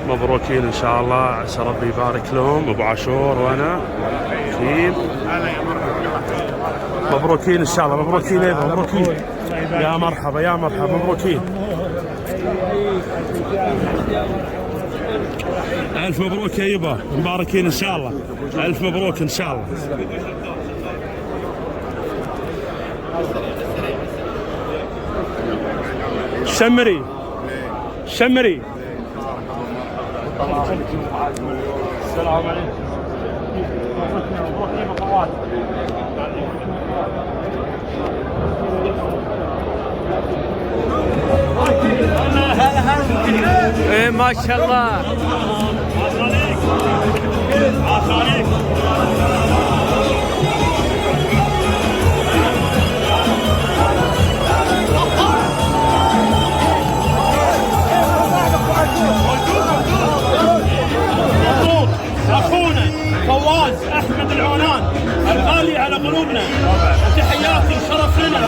مبروكين ان شاء الله، عسى ربي يبارك لهم ابو عاشور وانا اكيد. مبروكين ان شاء الله، مبروكين ايضا، مبروكين. يا مرحبا يا مرحبا، مبروكين. الف مبروك يا يبا، مباركين ان شاء الله، الف مبروك ان شاء الله. شمري شمري. السلام عليكم. ايه ما شاء الله. اخونا فواز احمد العونان الغالي على قلوبنا، تحياتي شرف لنا